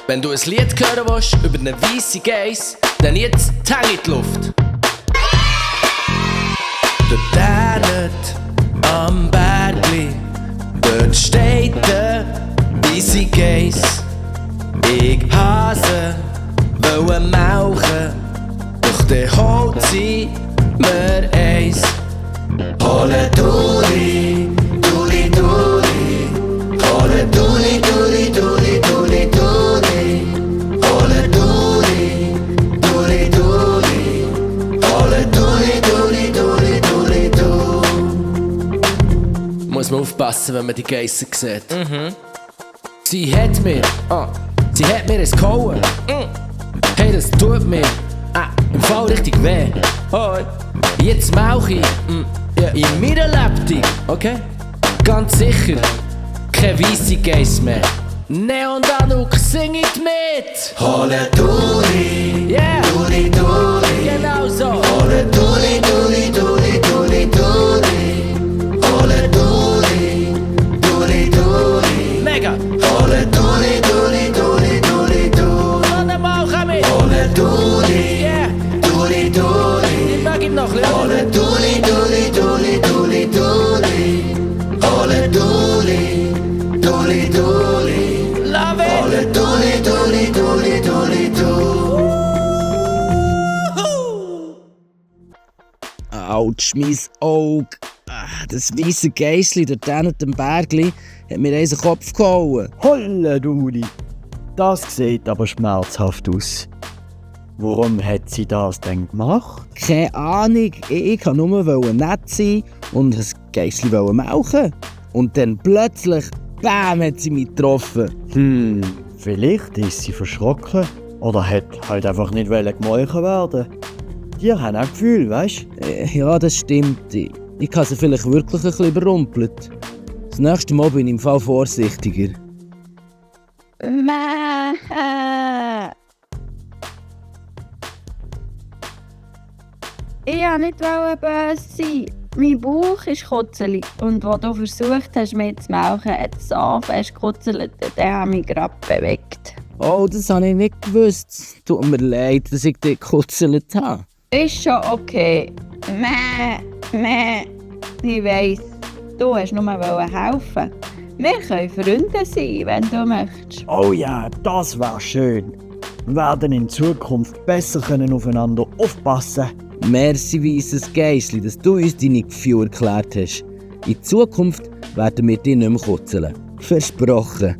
Wenn du ein Lied hören willst über eine weisse Geiss, dann jetzt die Hände in die Luft. Dort hinten am Bergli, dort steht der weisse Geiss. Ich Hase wollen melken, doch der holt sie mir eins. Hole Duli, Duli, Duli, hole Duli, Duli, Duli, Duli, Duli, hole Duli, Duli, Duli, hole Duli, Duli, Duli, Duli, Duli. Muss man aufpassen, wenn man die Geissen sieht. Sie hat mir es gehauen. Hey, das tut mir im Fall richtig weh. Jetzt mauche ich in meiner Laptop, okay? Ganz sicher, keine weisse Geiss mehr. Neon Danuk, singt mit! Hole Duli, yeah. Duli, Duli, genau so. Hole Duli, Duli, Duli, Duli, Duli, hole Duli, Duli, Duli, mega. Hole Duli, Duli, Duli, Duli, Duli. Warte mal, komm mit! Hole Duli, yeah. Duli, Duli, ich mag ihn noch, ja. Hole Duli, Duli, Duli, Duli, Duli, hole Duli, Duli, Duli. Love it! Hole Duli, Duli, Duli, Duli, Duli. Autsch, mein Auge. Das weisse Geissli dort hinten am Bergli hat mir eins in den Kopf gehauen. Holle Duli, das sieht aber schmerzhaft aus. Warum hat sie das denn gemacht? Keine Ahnung, ich wollte nur nett sein und ein Geissli melken. Und dann plötzlich, bam, hat sie mich getroffen. Vielleicht ist sie verschrocken oder hat halt einfach nicht gemolken werden. Die haben auch Gefühl, weisst? Ja, das stimmt. Ich habe sie vielleicht wirklich ein bisschen überrumpelt. Das nächste Mal bin ich im Fall vorsichtiger. Ich wollte nicht böse sein. Mein Bauch ist kutzelig. Und als du versucht hast, mich zu melken, hat es so fest gekuzelt, der hat mich gerade bewegt. Oh, das habe ich nicht gewusst. Tut mir leid, dass ich dich gekuzelt habe. Ist schon okay. Ich weiss, du hast nur helfen. Wir können Freunde sein, wenn du möchtest. Oh ja, das wäre schön. Wir werden in Zukunft besser aufeinander aufpassen. Merci, weisses Geissli, dass du uns deine Gefühle erklärt hast. In Zukunft werden wir dich nicht mehr kutzeln. Versprochen.